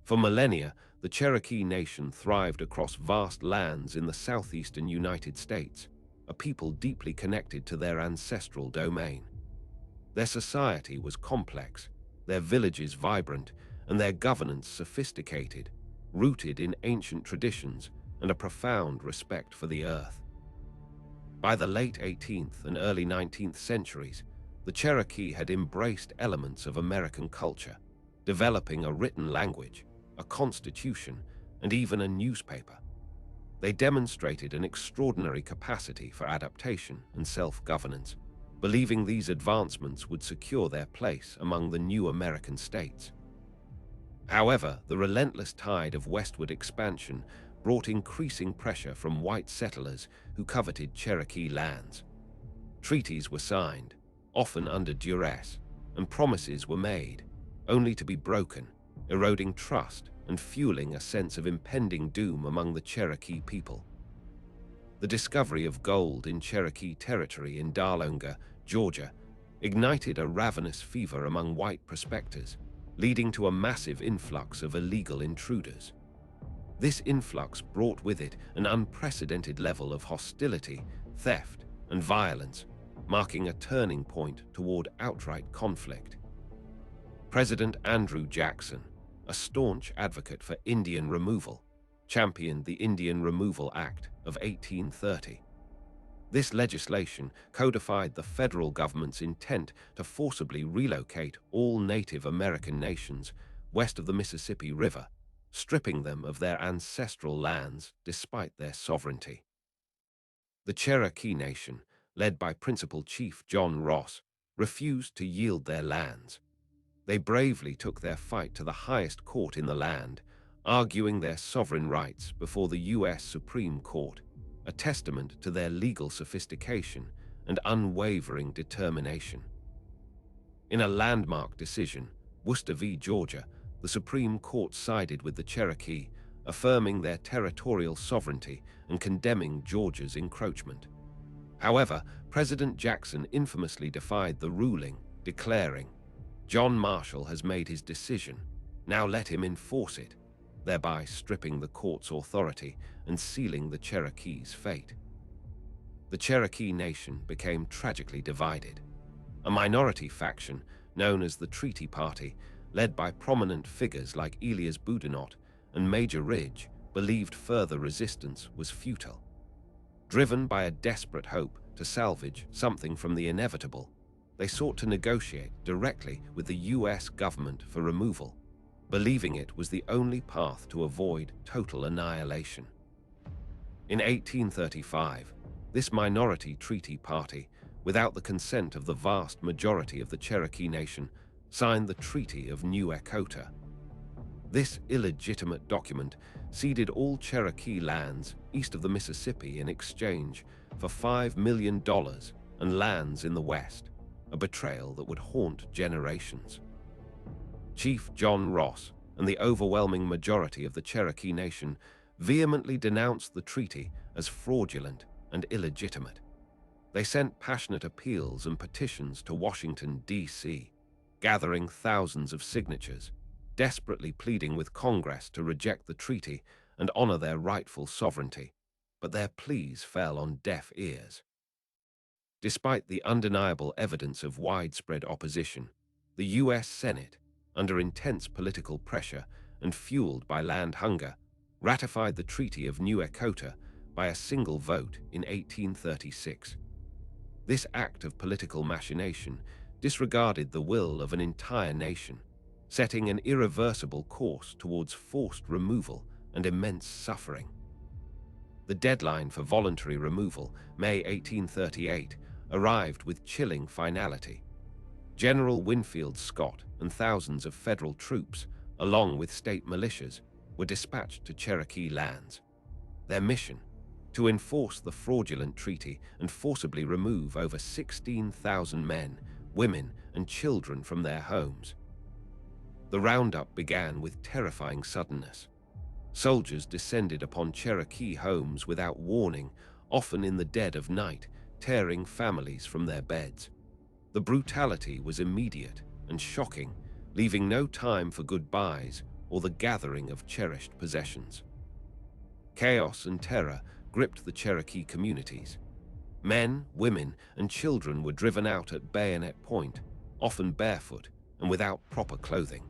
For millennia, the Cherokee Nation thrived across vast lands in the southeastern United States, a people deeply connected to their ancestral domain. Their society was complex, their villages vibrant, and their governance sophisticated, rooted in ancient traditions and a profound respect for the earth. By the late 18th and early 19th centuries, the Cherokee had embraced elements of American culture, developing a written language, a constitution, and even a newspaper. They demonstrated an extraordinary capacity for adaptation and self-governance, believing these advancements would secure their place among the new American states. However, the relentless tide of westward expansion brought increasing pressure from white settlers who coveted Cherokee lands. Treaties were signed, often under duress, and promises were made, only to be broken, eroding trust and fueling a sense of impending doom among the Cherokee people. The discovery of gold in Cherokee territory in Darlonga, Georgia, ignited a ravenous fever among white prospectors, leading to a massive influx of illegal intruders. This influx brought with it an unprecedented level of hostility, theft, and violence, marking a turning point toward outright conflict. President Andrew Jackson, a staunch advocate for Indian removal, championed the Indian Removal Act of 1830. This legislation codified the federal government's intent to forcibly relocate all Native American nations west of the Mississippi River, stripping them of their ancestral lands despite their sovereignty. The Cherokee Nation, led by Principal Chief John Ross, refused to yield their lands. They bravely took their fight to the highest court in the land, arguing their sovereign rights before the U.S. Supreme Court, a testament to their legal sophistication and unwavering determination. In a landmark decision, Worcester v. Georgia, the Supreme Court sided with the Cherokee, affirming their territorial sovereignty and condemning Georgia's encroachment. However, President Jackson infamously defied the ruling, declaring, "John Marshall has made his decision, now let him enforce it," thereby stripping the court's authority and sealing the Cherokee's fate. The Cherokee Nation became tragically divided. A minority faction, known as the Treaty Party, led by prominent figures like Elias Boudinot and Major Ridge, believed further resistance was futile. Driven by a desperate hope to salvage something from the inevitable, they sought to negotiate directly with the U.S. government for removal, believing it was the only path to avoid total annihilation. In 1835, this minority treaty party, without the consent of the vast majority of the Cherokee Nation, signed the Treaty of New Echota. This illegitimate document ceded all Cherokee lands east of the Mississippi in exchange for $5 million and lands in the West, a betrayal that would haunt generations. Chief John Ross and the overwhelming majority of the Cherokee Nation vehemently denounced the treaty as fraudulent and illegitimate. They sent passionate appeals and petitions to Washington, D.C., gathering thousands of signatures, desperately pleading with Congress to reject the treaty and honor their rightful sovereignty, but their pleas fell on deaf ears. Despite the undeniable evidence of widespread opposition, the U.S. Senate, under intense political pressure and fueled by land hunger, ratified the Treaty of New Echota by a single vote in 1836. This act of political machination disregarded the will of an entire nation, setting an irreversible course towards forced removal and immense suffering. The deadline for voluntary removal, May 1838, arrived with chilling finality. General Winfield Scott and thousands of federal troops, along with state militias, were dispatched to Cherokee lands. Their mission: to enforce the fraudulent treaty and forcibly remove over 16,000 men, women, and children from their homes. The roundup began with terrifying suddenness. Soldiers descended upon Cherokee homes without warning, often in the dead of night, tearing families from their beds. The brutality was immediate and shocking, leaving no time for goodbyes or the gathering of cherished possessions. Chaos and terror gripped the Cherokee communities. Men, women, and children were driven out at bayonet point, often barefoot and without proper clothing.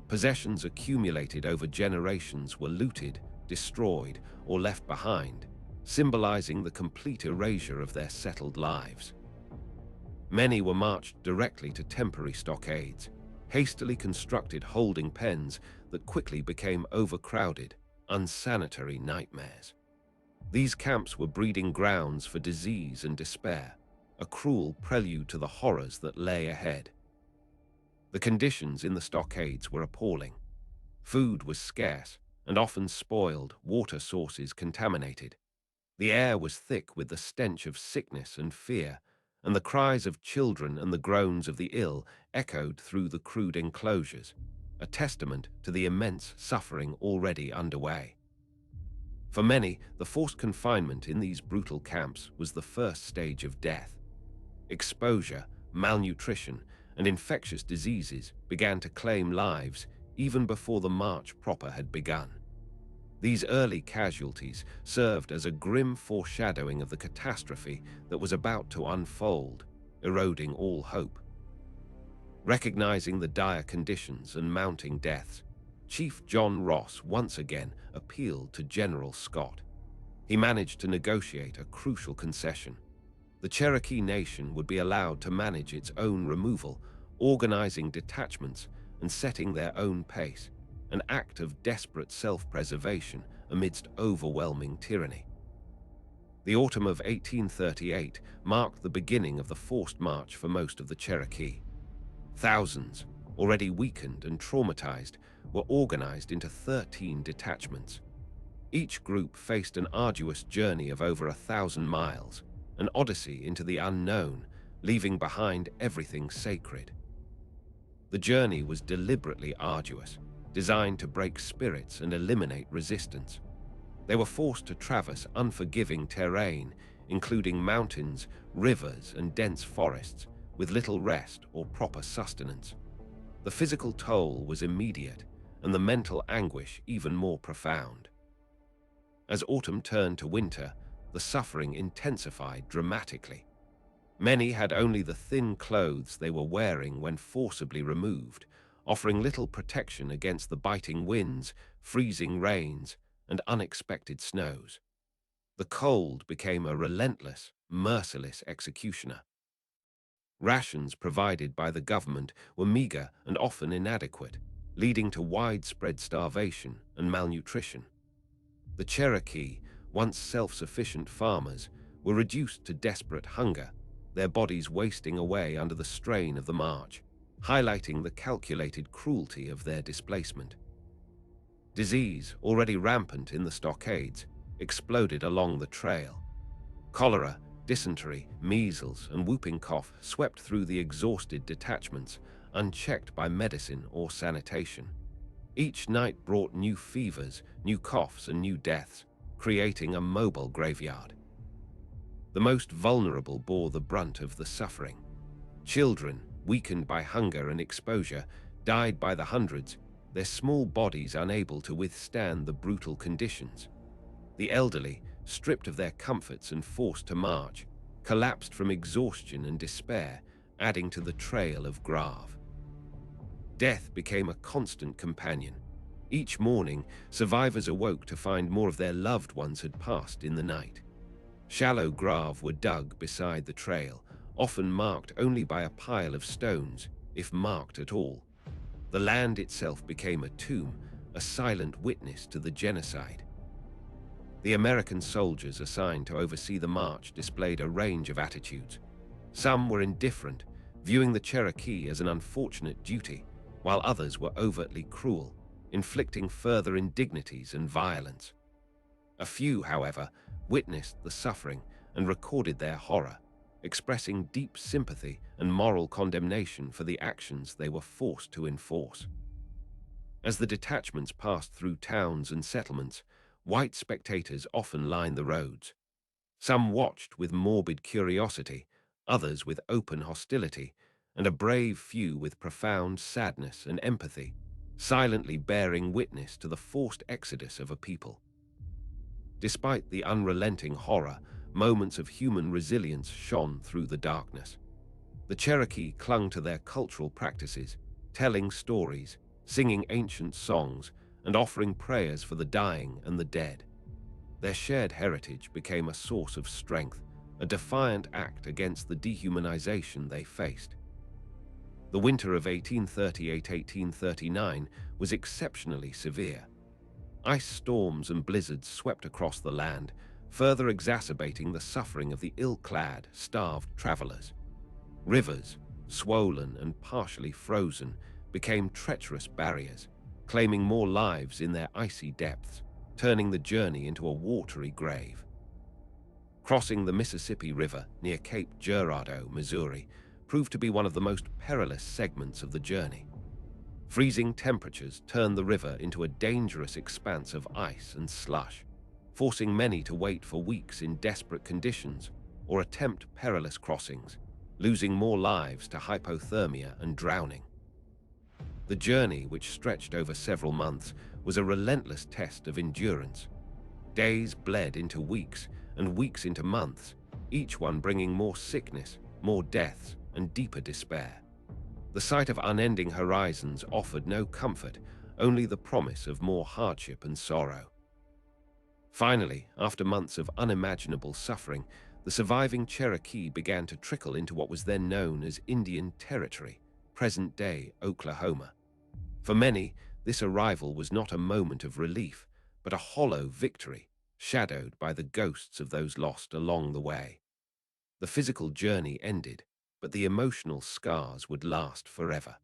Possessions accumulated over generations were looted, destroyed, or left behind, symbolizing the complete erasure of their settled lives. Many were marched directly to temporary stockades, hastily constructed holding pens that quickly became overcrowded, unsanitary nightmares. These camps were breeding grounds for disease and despair, a cruel prelude to the horrors that lay ahead. The conditions in the stockades were appalling. Food was scarce and often spoiled, water sources contaminated. The air was thick with the stench of sickness and fear, and the cries of children and the groans of the ill echoed through the crude enclosures, a testament to the immense suffering already underway. For many, the forced confinement in these brutal camps was the first stage of death. Exposure, malnutrition, and infectious diseases began to claim lives even before the march proper had begun. These early casualties served as a grim foreshadowing of the catastrophe that was about to unfold, eroding all hope. Recognizing the dire conditions and mounting deaths, Chief John Ross once again appealed to General Scott. He managed to negotiate a crucial concession. The Cherokee Nation would be allowed to manage its own removal, organizing detachments and setting their own pace, an act of desperate self-preservation amidst overwhelming tyranny. The autumn of 1838 marked the beginning of the forced march for most of the Cherokee. Thousands, already weakened and traumatized, were organized into 13 detachments. Each group faced an arduous journey of over 1,000 miles, an odyssey into the unknown, leaving behind everything sacred. The journey was deliberately arduous, designed to break spirits and eliminate resistance. They were forced to traverse unforgiving terrain, including mountains, rivers, and dense forests, with little rest or proper sustenance. The physical toll was immediate, and the mental anguish even more profound. As autumn turned to winter, the suffering intensified dramatically. Many had only the thin clothes they were wearing when forcibly removed, offering little protection against the biting winds, freezing rains, and unexpected snows. The cold became a relentless, merciless executioner. Rations provided by the government were meager and often inadequate, leading to widespread starvation and malnutrition. The Cherokee, once self-sufficient farmers, were reduced to desperate hunger, their bodies wasting away under the strain of the march, highlighting the calculated cruelty of their displacement. Disease, already rampant in the stockades, exploded along the trail. Cholera, dysentery, measles, and whooping cough swept through the exhausted detachments, unchecked by medicine or sanitation. Each night brought new fevers, new coughs, and new deaths, creating a mobile graveyard. The most vulnerable bore the brunt of the suffering. Children, weakened by hunger and exposure, died by the hundreds, their small bodies unable to withstand the brutal conditions. The elderly, stripped of their comforts and forced to march, collapsed from exhaustion and despair, adding to the trail of grave. Death became a constant companion. Each morning, survivors awoke to find more of their loved ones had passed in the night. Shallow graves were dug beside the trail, often marked only by a pile of stones, if marked at all. The land itself became a tomb, a silent witness to the genocide. The American soldiers assigned to oversee the march displayed a range of attitudes. Some were indifferent, viewing the Cherokee as an unfortunate duty, while others were overtly cruel, inflicting further indignities and violence. A few, however, witnessed the suffering and recorded their horror, expressing deep sympathy and moral condemnation for the actions they were forced to enforce. As the detachments passed through towns and settlements, white spectators often lined the roads. Some watched with morbid curiosity, others with open hostility, and a brave few with profound sadness and empathy. silently bearing witness to the forced exodus of a people. Despite the unrelenting horror, moments of human resilience shone through the darkness. The Cherokee clung to their cultural practices, telling stories, singing ancient songs, and offering prayers for the dying and the dead. Their shared heritage became a source of strength, a defiant act against the dehumanization they faced. The winter of 1838–1839 was exceptionally severe. Ice storms and blizzards swept across the land, further exacerbating the suffering of the ill-clad, starved travelers. Rivers, swollen and partially frozen, became treacherous barriers, claiming more lives in their icy depths, turning the journey into a watery grave. Crossing the Mississippi River near Cape Girardeau, Missouri, proved to be one of the most perilous segments of the journey. Freezing temperatures turned the river into a dangerous expanse of ice and slush, forcing many to wait for weeks in desperate conditions or attempt perilous crossings, losing more lives to hypothermia and drowning. The journey, which stretched over several months, was a relentless test of endurance. Days bled into weeks and weeks into months, each one bringing more sickness, more deaths, and deeper despair. The sight of unending horizons offered no comfort, only the promise of more hardship and sorrow. Finally, after months of unimaginable suffering, the surviving Cherokee began to trickle into what was then known as Indian Territory, present-day Oklahoma. For many, this arrival was not a moment of relief, but a hollow victory, shadowed by the ghosts of those lost along the way. The physical journey ended, but the emotional scars would last forever.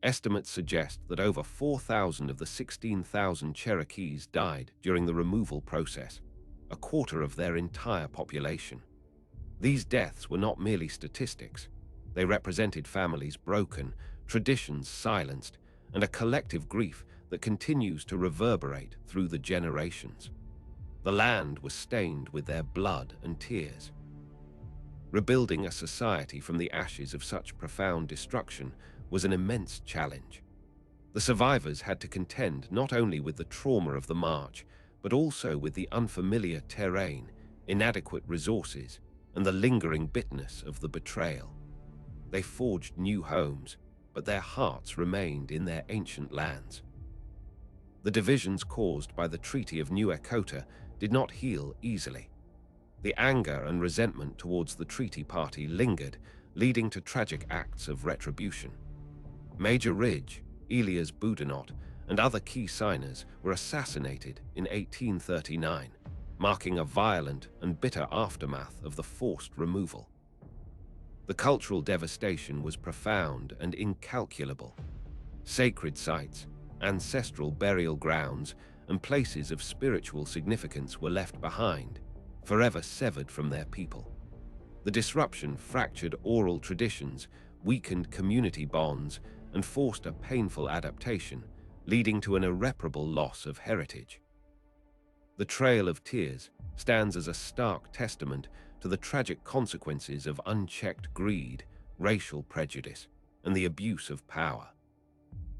Estimates suggest that over 4,000 of the 16,000 Cherokees died during the removal process, a quarter of their entire population. These deaths were not merely statistics. They represented families broken, traditions silenced, and a collective grief that continues to reverberate through the generations. The land was stained with their blood and tears. Rebuilding a society from the ashes of such profound destruction was an immense challenge. The survivors had to contend not only with the trauma of the march, but also with the unfamiliar terrain, inadequate resources, and the lingering bitterness of the betrayal. They forged new homes, but their hearts remained in their ancient lands. The divisions caused by the Treaty of New Echota did not heal easily. The anger and resentment towards the treaty party lingered, leading to tragic acts of retribution. Major Ridge, Elias Boudinot, and other key signers were assassinated in 1839, marking a violent and bitter aftermath of the forced removal. The cultural devastation was profound and incalculable. Sacred sites, ancestral burial grounds, and places of spiritual significance were left behind, forever severed from their people. The disruption fractured oral traditions, weakened community bonds, and forced a painful adaptation, leading to an irreparable loss of heritage. The Trail of Tears stands as a stark testament to the tragic consequences of unchecked greed, racial prejudice, and the abuse of power.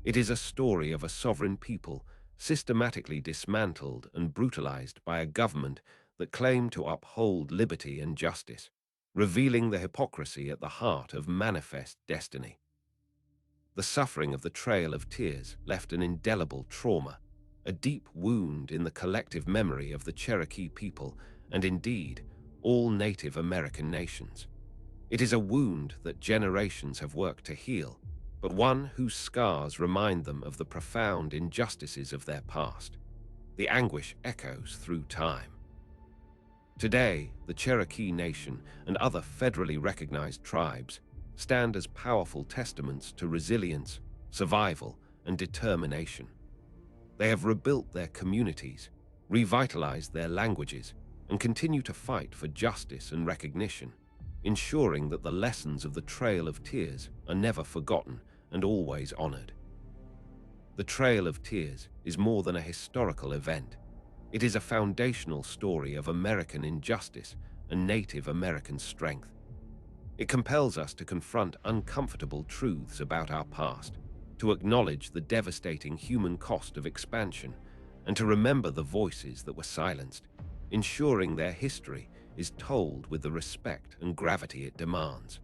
It is a story of a sovereign people systematically dismantled and brutalized by a government that claimed to uphold liberty and justice, revealing the hypocrisy at the heart of manifest destiny. The suffering of the Trail of Tears left an indelible trauma, a deep wound in the collective memory of the Cherokee people and indeed all Native American nations. It is a wound that generations have worked to heal, but one whose scars remind them of the profound injustices of their past. The anguish echoes through time. Today, the Cherokee Nation and other federally recognized tribes stand as powerful testaments to resilience, survival, and determination. They have rebuilt their communities, revitalized their languages, and continue to fight for justice and recognition, ensuring that the lessons of the Trail of Tears are never forgotten and always honored. The Trail of Tears is more than a historical event. It is a foundational story of American injustice and Native American strength. It compels us to confront uncomfortable truths about our past, to acknowledge the devastating human cost of expansion, and to remember the voices that were silenced, ensuring their history is told with the respect and gravity it demands.